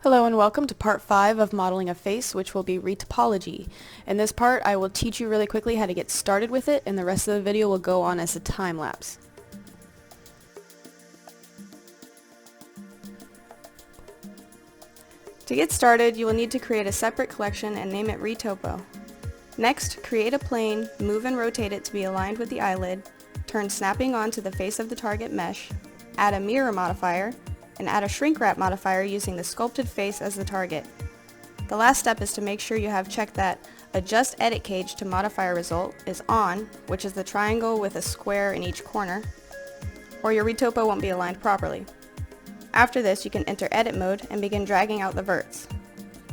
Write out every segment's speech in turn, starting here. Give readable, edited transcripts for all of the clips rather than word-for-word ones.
Hello and welcome to part 5 of modeling a face, which will be retopology. In this part I will teach you really quickly how to get started with it, and the rest of the video will go on as a time lapse. To get started, you will need to create a separate collection and name it Retopo. Next, create a plane, move and rotate it to be aligned with the eyelid, turn snapping onto the face of the target mesh, add a mirror modifier, and add a shrink wrap modifier using the sculpted face as the target. The last step is to make sure you have checked that Adjust Edit Cage to Modifier Result is on, which is the triangle with a square in each corner, or your retopo won't be aligned properly. After this, you can enter Edit Mode and begin dragging out the verts.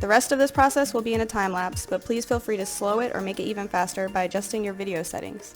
The rest of this process will be in a time lapse, but please feel free to slow it or make it even faster by adjusting your video settings.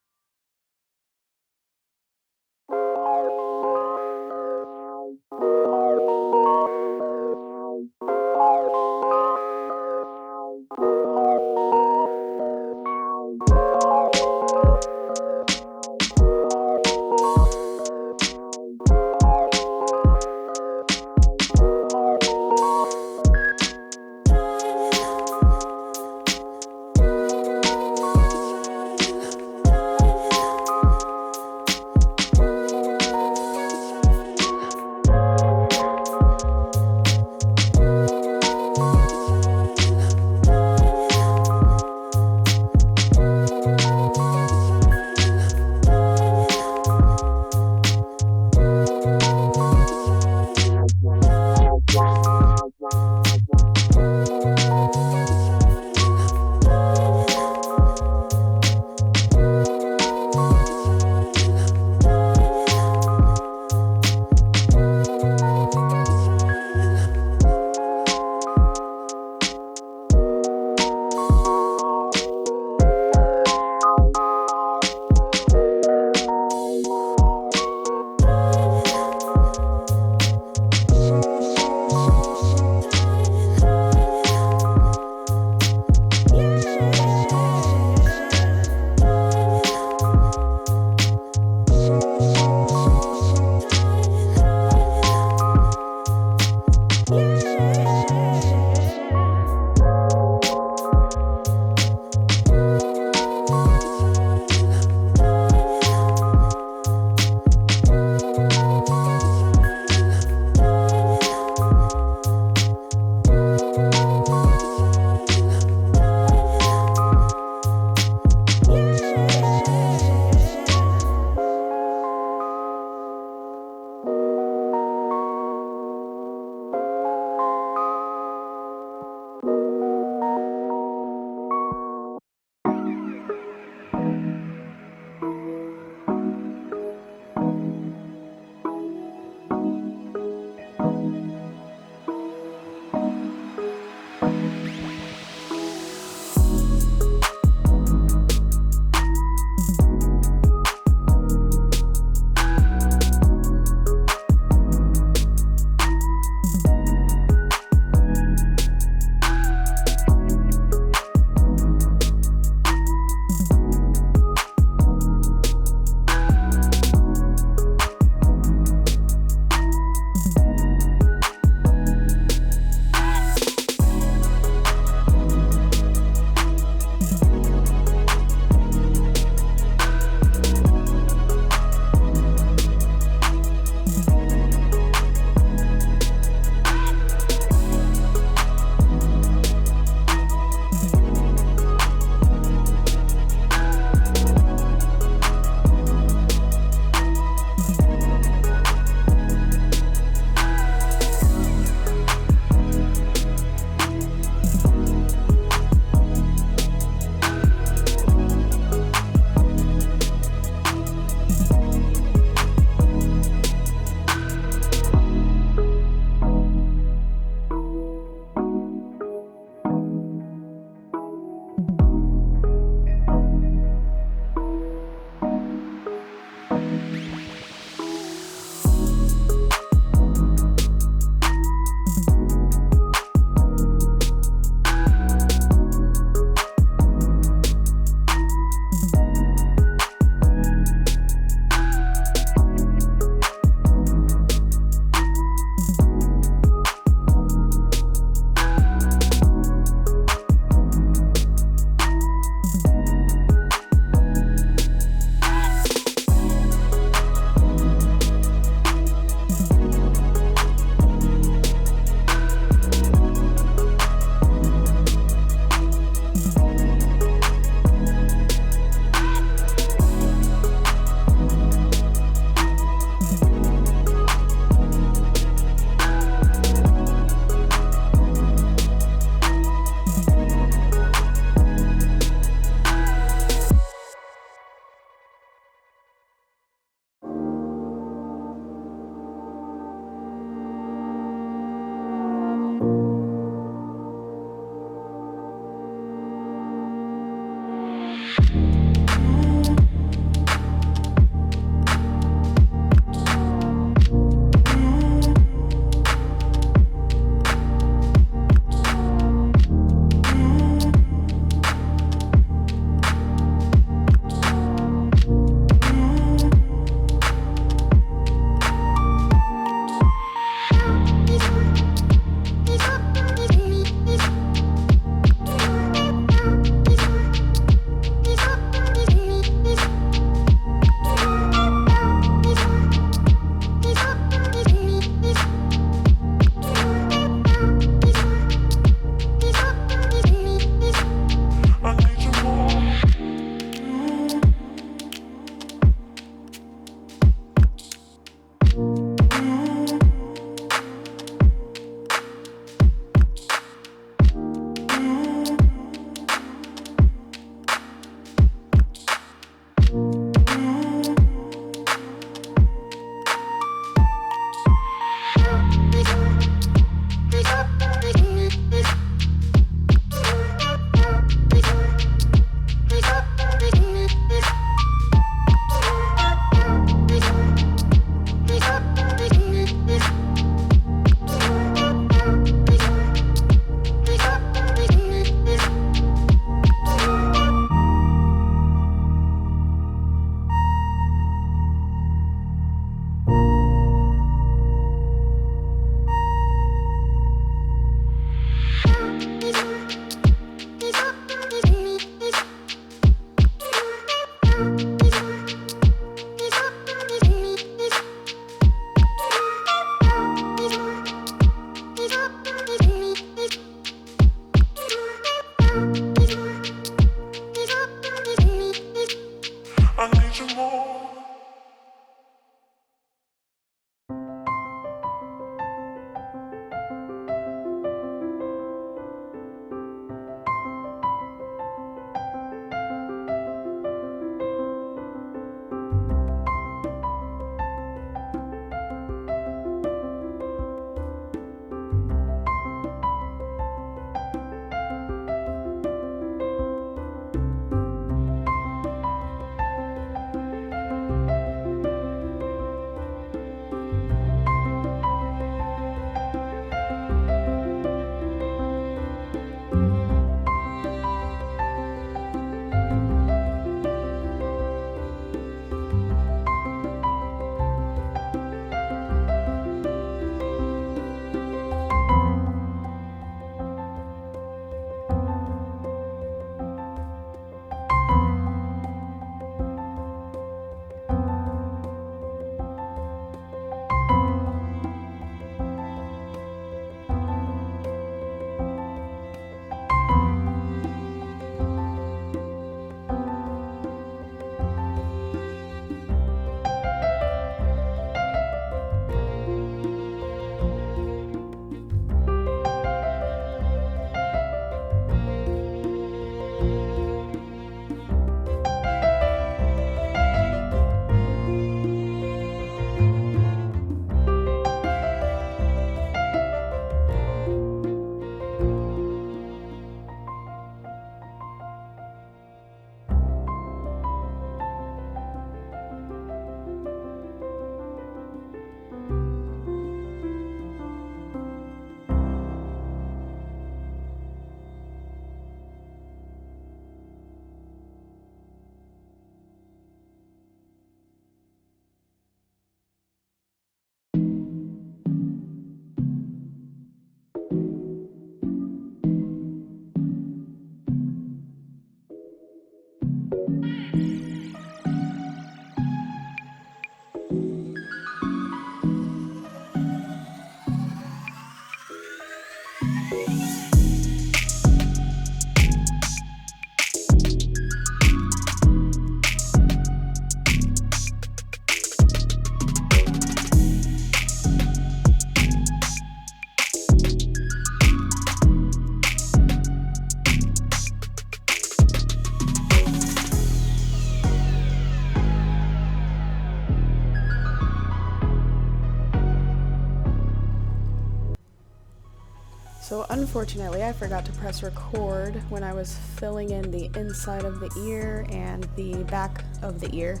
So unfortunately, I forgot to press record when I was filling in the inside of the ear and the back of the ear.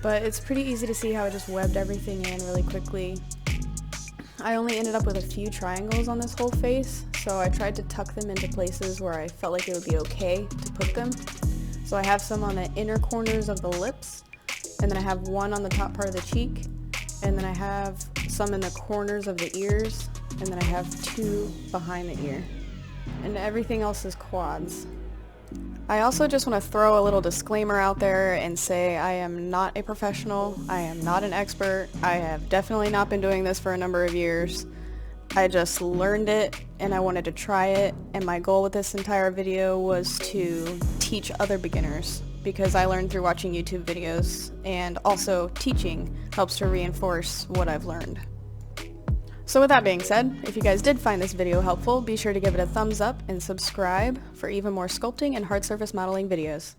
But it's pretty easy to see how I just webbed everything in really quickly. I only ended up with a few triangles on this whole face, so I tried to tuck them into places where I felt like it would be okay to put them. So I have some on the inner corners of the lips, and then I have one on the top part of the cheek, and then I have some in the corners of the ears, and then I have two behind the ear. And everything else is quads. I also just want to throw a little disclaimer out there and say I am not a professional, I am not an expert, I have definitely not been doing this for a number of years. I just learned it and I wanted to try it, and my goal with this entire video was to teach other beginners, because I learned through watching YouTube videos, and also teaching helps to reinforce what I've learned. So with that being said, if you guys did find this video helpful, be sure to give it a thumbs up and subscribe for even more sculpting and hard surface modeling videos.